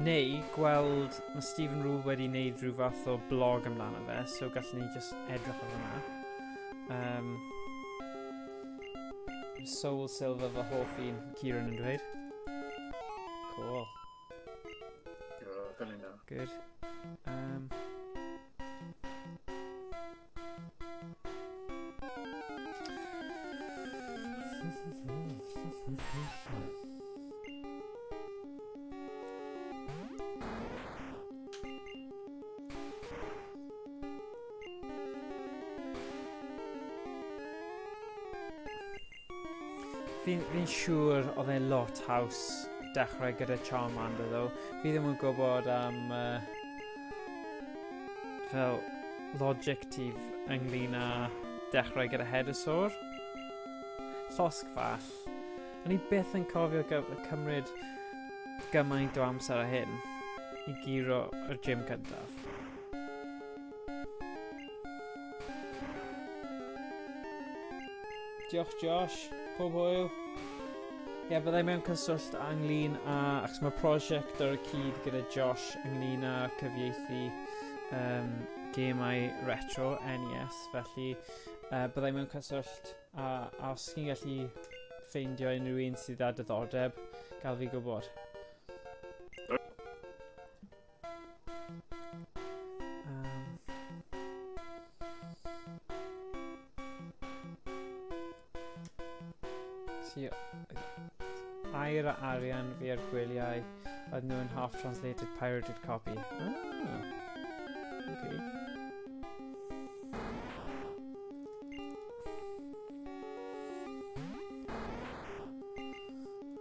Neu gweld mae Stephen Rule wedi wneud rhyw fath o blog amdano fe, so gallen ni just edrych ar hwnna. Soul Silver fy hoff un, Kieran yn dweud. Cool. Good. Fi'n siŵr oedd e'n lot haws dechrau gyda Charmander ddo. Fi ddim yn gwybod am fel logic ti ynglyn â dechrau gyda Heddiw. Llosg fall. O'n i byth yn cofio cymryd gymaint o amser â hyn i giro y gym cyntaf. Diolch Josh. Pob hwyl. Byddai mewn cyswllt ynglyn â, achos mae prosiect ar y cyd gyda Josh ynglyn â cyfieithu gemau retro NES, felly byddai mewn cyswllt a os chi'n gallu ffeindio unrhyw un sydd â diddordeb, gael fi gwybod. Air a arian fi ar gwyliau oedd nhw'n half-translated pirated copy.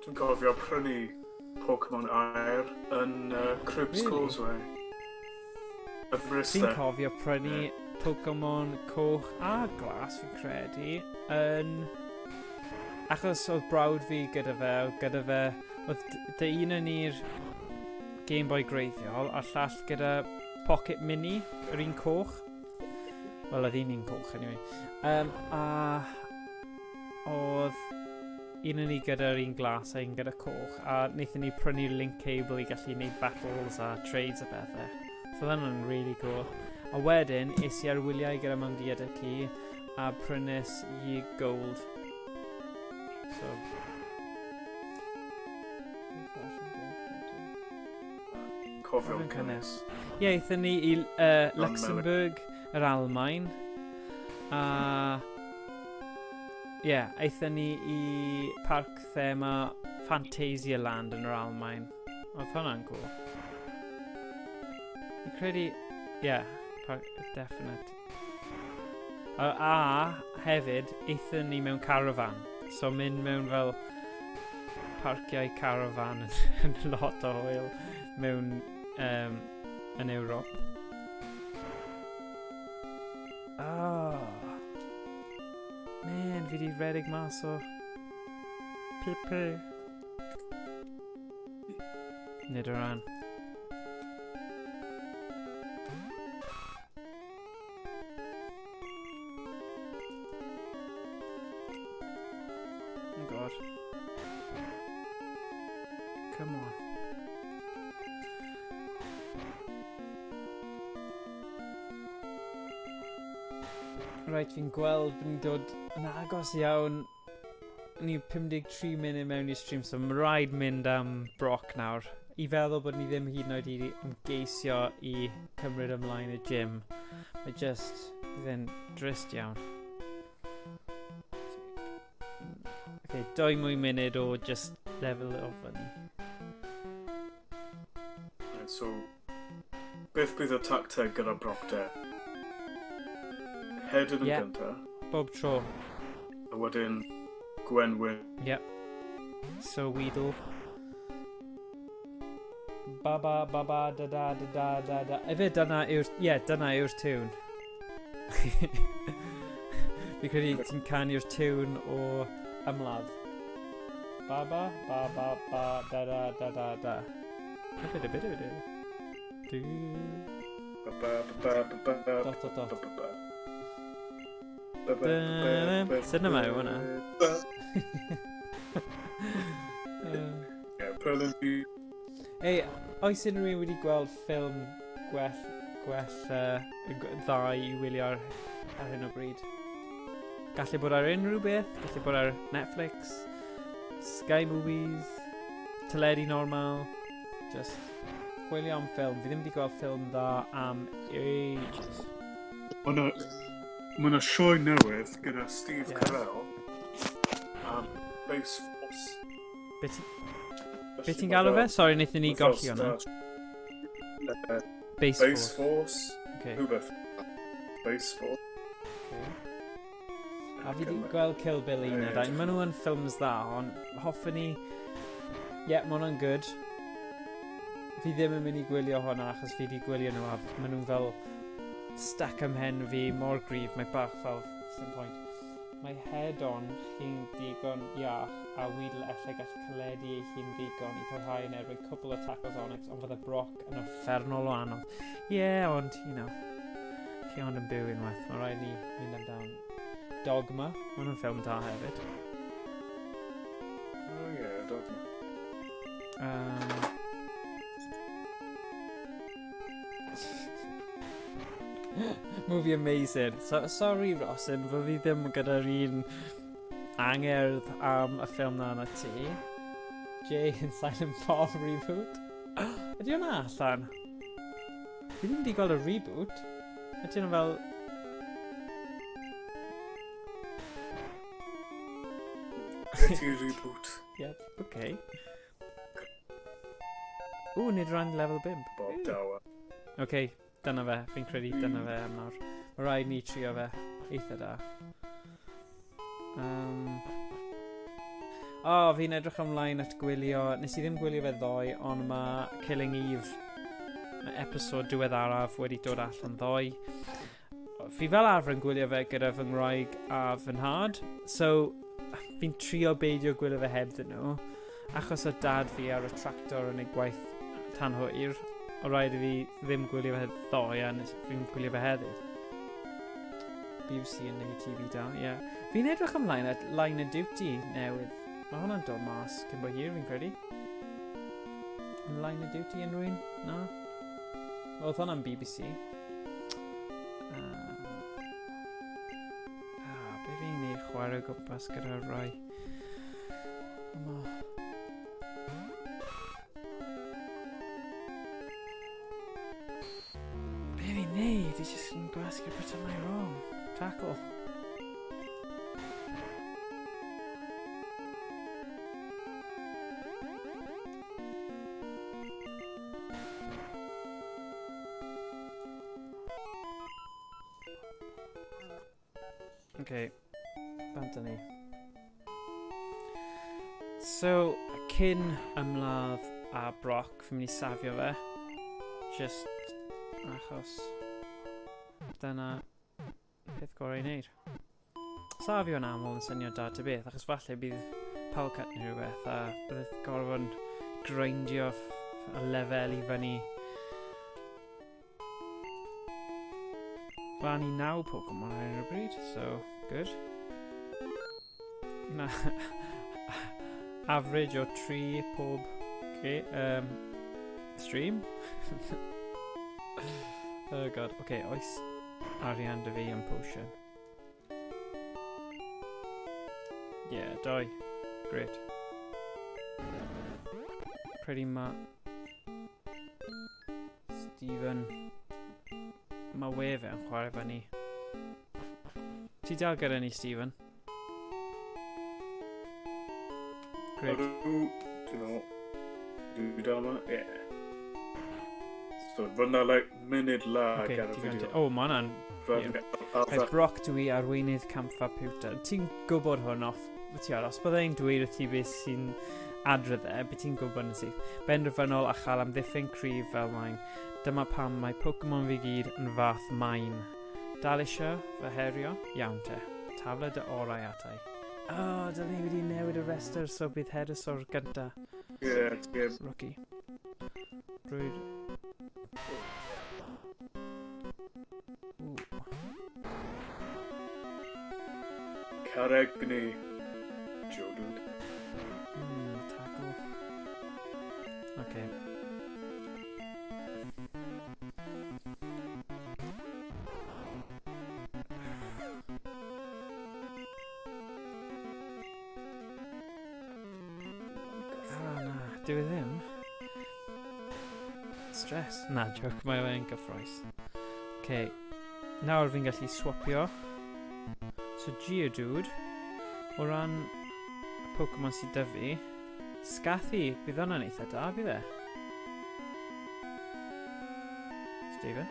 Dwi'n gofio prynu Pokémon air yn Cribs Causeway. Fi'n cofio prynu Pokémon Coch a Glas fi'n credu yn... Achos oedd brawd fi gyda fe, oedd dy un yn i'r Game Boy greiddiol, a'r llall gyda Pocket Mini, yr un coch. Wel, oedd un coch, anyway. A oedd un yn ni gyda'r un glas a un gyda coch, a wnaethon ni prynu link cable i gallu gwneud battles a trades a bethau. So oedd hwnna'n really cool. A wedyn, es i ar wyliau gyda Mam Di y ci, a prynes i gold. So... Cofio'n cynnes. Eithon ni i Luxembourg, yr Almaen. A... eithon ni i parc thema Fantasia Land yn yr Almaen. Oedd hwnna'n cool. Fi'n credu... parc definite. A hefyd, eithon ni mewn caravan. So mynd mewn fel parciau caravan yn lot o hwyl mewn yn Ewrop. Man, fi di redeg mas o Pipe. Nid o ran. Come on. Right, fi'n gweld bod ni'n dod yn agos iawn. Ni 53 munud mewn i'r stream, so mae rhaid mynd am broc nawr. I feddwl bod ni ddim hyd yn oed i ymgeisio i cymryd ymlaen y gym. Mae just bydd drist iawn. 2 mwy munud o just level it off fyny. So, beth bydd y tacteg gyda broc de? Heddiw yn gynta. Bob tro. A wedyn Gwenwyn. So Weedle. Baba, baba, da da da da da da. Efe dyna yw'r... dyna yw'r tune. Fi credu ti'n canu'r tiwn o ymladd. Ba ba ba ba ba da da da da da. Bidi bidi bidi. Du. Dot dot dot. Sut yma yw hwnna? Ei, oes unrhyw wedi gweld ffilm gwell dda i wylio ar hyn o bryd? Gallu bod ar unrhyw beth, gallu bod ar Netflix, Sky Movies, teledu normal, just gwylio am ffilm. Fi ddim wedi gweld ffilm dda am ages. Mae yna sioe newydd gyda Steve Carell am Base Force. Be ti'n galw fe? Sori, wnaethon ni golli hwnna. Base Force. Rhywbeth. Base Force. A fi wedi gweld Kill Bill un a dain. Maen nhw yn ffilms dda, ond hoffwn ni... Ie, mae hwnna'n good. Fi ddim yn mynd i gwylio hwnna achos fi wedi gwylio nhw a maen nhw'n fel stuck ym mhen fi, mor gryf, mae bach fel some point. Mae head-on chi'n digon iach a Weedle efallai gall caledu ei hun ddigon i parhau yn erbyn cwbl o tacos onyx, ond fydde Brock yn uffernol o anodd. Ond, chi ond yn byw unwaith. Mae rhaid ni mynd amdan Dogma. Mae hwnna'n ffilm da hefyd. Dogma. Movie amazing. Sorry, Rosin, fod fi ddim gyda'r un angerdd am y ffilm na ti. Jay and Silent Bob reboot. Ydy hwnna allan? Fi ddim wedi gweld y reboot. Ydy hwnna fel... Ydy reboot. Yep, okay. Nid rhan level 5. Bob Dawa. Okay. Dyna fe, fi'n credu dyna fe am nawr. Mae rhaid ni trio fe eitha da. Fi'n edrych ymlaen at gwylio... Nes I ddim gwylio fe ddoe, ond mae Killing Eve, episode diweddaraf wedi dod allan ddoe. Fi fel arfer yn gwylio fe gyda fy ngwraig a fy nhad, so fi'n trio beidio gwylio fe hebddyn nhw, achos o dad fi ar y tractor yn ei gwaith tan hwyr. O rhaid I fi ddim gwylio fe ddoe a fi'n gwylio fe heddiw. BBC yn neud TV da, ie. Fi'n edrych ymlaen at Line of Duty newydd. Mae hwnna'n dod mas cyn bo hir fi'n credu. Line of Duty yn rhywun? Na? Oedd hwnna'n BBC. Be fi'n neud chwarae gwmpas gyda'r rai? He's just going to ask you to pretend my wrong. Tackle. Okay. Bantani. So, cyn ymladd a Brock, fi'n mynd I safio fe. Just achos... Dyna peth gorau I wneud. Safio'n aml yn syniad da ty beth, achos falle bydd power cut neu rhywbeth a bydd gorfod grindio y lefel I fyny. Fan I 9 Pokémon ar hyn o bryd, so good. Na, average o 3 pob stream. Oh god, okay, oes arian dy fi am potion. Yeah, 2. Great. Pretty much. Stephen. Mae we fe yn chwarae fe ni. Ti dal gyda ni, Stephen? Great. Dwi dal ma? Yeah. So, fyna like munud lag ar y fideo. O, ma hwnna'n... Roedd Brock dwi arweinydd Campfa Pewter. Ti'n gwybod hwn off? Os byddai'n dweud wrth ti beth sy'n adrodd beth ti'n gwybod yn syth. Benderfynol a chael am ddiffyn cryf fel maen. Dyma pam mae Pokémon fi gyd yn fath maen. Dal isio fy herio? Iawn te. Tafla dy orau atai. O, dylen ni wedi newid y rester so bydd Heddiw gynta. Ie, ie. Rookie. Brwyd. Carreg neu Jordan. Tackle. Okay. Dyw e ddim. Stress. Na, joke, mae fe'n gyffroes. Okay. Nawr fi'n gallu swapio. So Geodude, o ran y Pokémon sydd 'da fi, Scathy, bydd hwnna'n eitha da, bydd e? Stephen?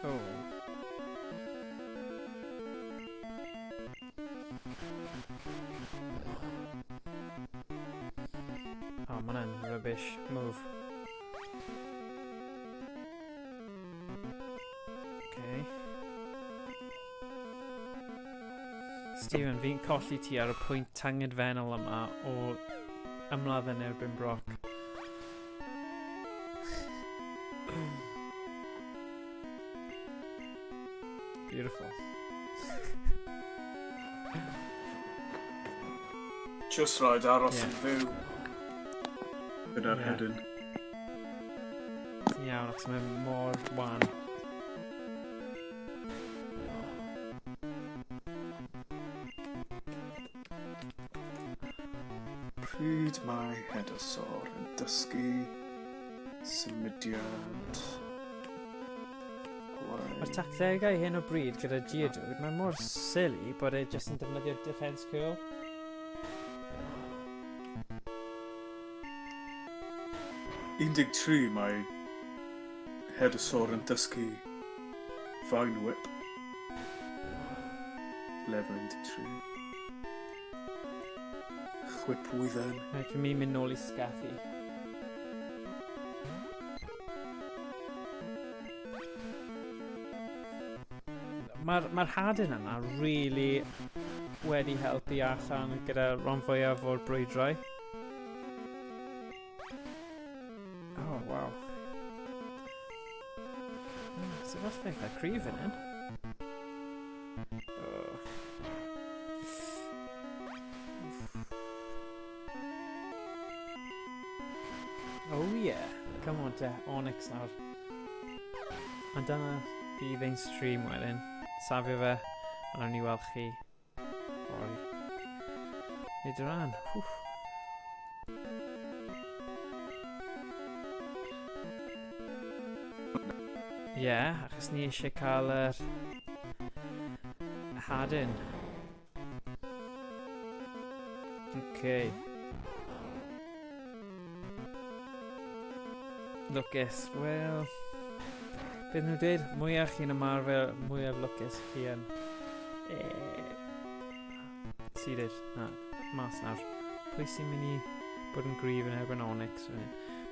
Oh. Oh, ma' hwnna'n rubbish move. Okay. Stephen, fi'n colli ti ar y pwynt tangedfennol yma o ymladd yn erbyn Brock. Beautiful. Just rhaid aros yn fyw. Gyda'r Heddiw. Iawn, achos mae'n mor wan. Pryd mae Heddiw yn dysgu symudiad. Mae'r tactegau hyn o bryd gyda Geodude, mae'n mor silly bod e jyst yn defnyddio defense curl. 13 mae Heddiw yn dysgu Vine Whip. Level 13. Chwipwydden. Rhaid fi mi mynd nôl I Scathy. Mae'r hadyn yna really wedi helpu allan gyda ron fwyaf o'r brwydrau. Oh, wow. So that's like a cryf yn hyn. Oh yeah, come on te, Onyx nawr. A dyna bydd ein stream wedyn. Safio fe, a nawn ni weld chi fory. Nid o ran. Ie, achos ni eisiau cael yr hadyn. Okay. Lwcus, wel... Beth nhw'n dweud, mwyaf chi'n ymarfer, mwyaf lwcus chi yn... Seeded, na, mas nawr. Pwy sy'n mynd I bod yn gryf yn erbyn Onyx?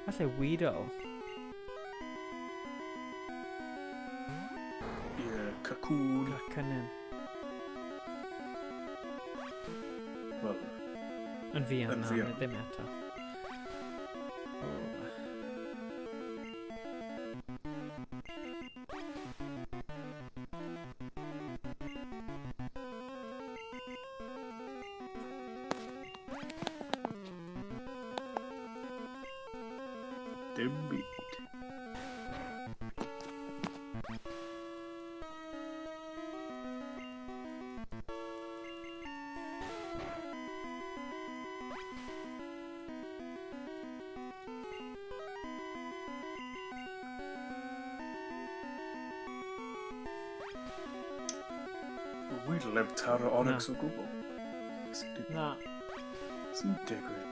Falle Weedle. Ie, Cocoon. Cacynyn. Wel... Yn fi na, ddim eto. Dim byd. We'll live taro Onyx o gwbl. Na. Sy'n digwydd.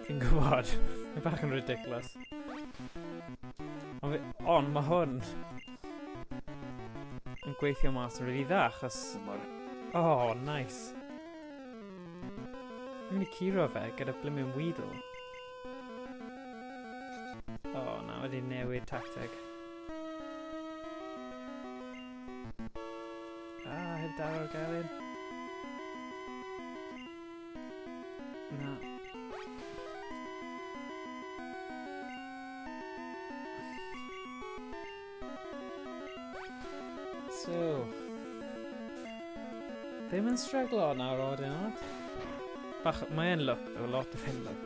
Fi'n gwybod. Mae'n bach yn ridiculous. Ond mae hwn yn gweithio mas yn rili dda, achos... Oh, nice. Fi'n mynd I curo fe gyda blimyn Weedle. wedi newid tacteg. Heb daro'r gelyn. Na. So. Ddim yn stryglo nawr odyn nhw. Bach, mae'n look, o lot o hyn look.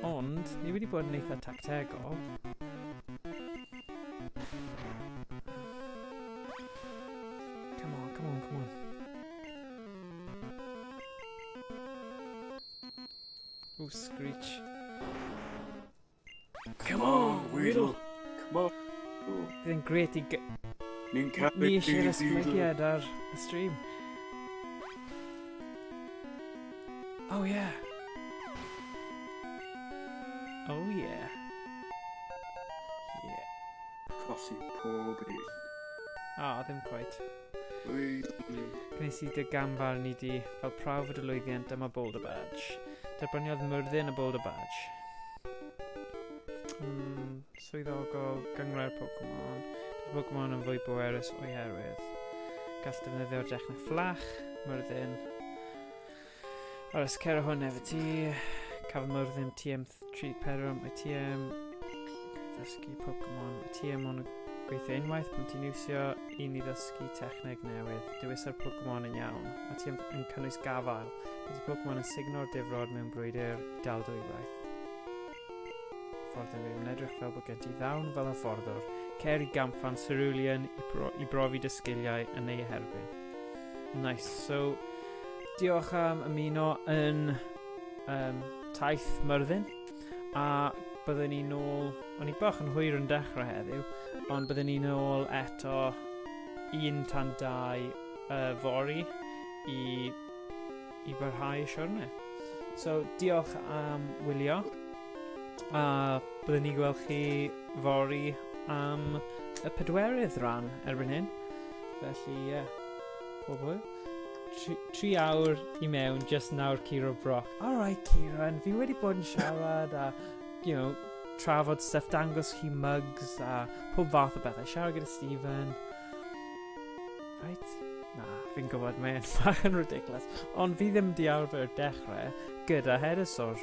Ond, ni wedi bod yn eitha tactegol. Come on. Ooh, Screech. Come on, Weedle. Come on. Bydd yn gret i... Ni'n cael Ni eisiau'r esblygiad ar y stream. Oh yeah. Oh yeah. Yeah. Colli pob un. Ddim quite. Weedle. Gwnes i dy gamfarn i di fel prawf y lwyddiant am y Boulder Badge. Derbyniodd Myrddin y Boulder Badge. Swyddogol, gyngrau'r Pokémon. Bydd Pokémon yn fwy bwerus o'i herwydd. Gall defnyddio'r dechnau fflach, Myrddin. Ar ysgero hwn efo ti. Cafodd Myrddin TM 3 o'i TM. Dysgu Pokémon. Y TM o'n gweithio unwaith pan ti'n iwsio un i ddysgu techneg newydd. Dewisa'r Pokémon yn iawn. A TM yn cynnwys gafael. Bydd y Pokémon yn signo'r difrod mewn brwydr i dal dwywaith. Ffordd yn edrych fel bod gen ti ddawn fel y fforddwr. Cer i gampfan Cerulean i brofi dy sgiliau yn ei herbyn. Nice, so diolch am ymuno yn taith Myrddin. A byddwn ni nôl, o'n i bach yn hwyr yn dechrau heddiw, ond byddwn ni nôl eto 1 tan 2 fori i barhau y siwrne. So diolch am wylio. A byddwn ni gweld chi fori am y 4ydd ran erbyn hyn. Felly, pob hwyl. 3 awr i mewn, just nawr Ciro Brock. Alright, Kieran, fi wedi bod yn siarad a, trafod stuff, dangos chi mugs a pob fath o bethau. Siarad gyda Stephen. Right? Na, fi'n gwybod, mae'n bach yn ridiculous. Ond fi ddim di arfer dechrau gyda Heddiw.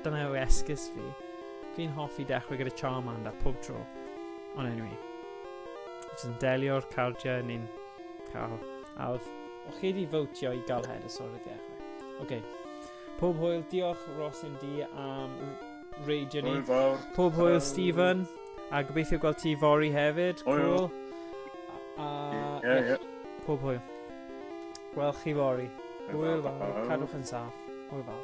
Dyna yw esgus fi. Fi'n hoffi dechrau gyda Charmander pob tro. Ond anyway. Jyst yn delio'r cardiau ni'n cael. A oedd chi wedi fawtio i gael Heddiw y dechrau. OK. Pob hwyl, diolch Ross yn di am reidio ni. Pob hwyl Stephen. A gobeithio gweld ti fori hefyd. Cool. Pob hwyl. Gweld chi fori. Hwyl fawr. Cadwch yn saff. Hwyl fawr.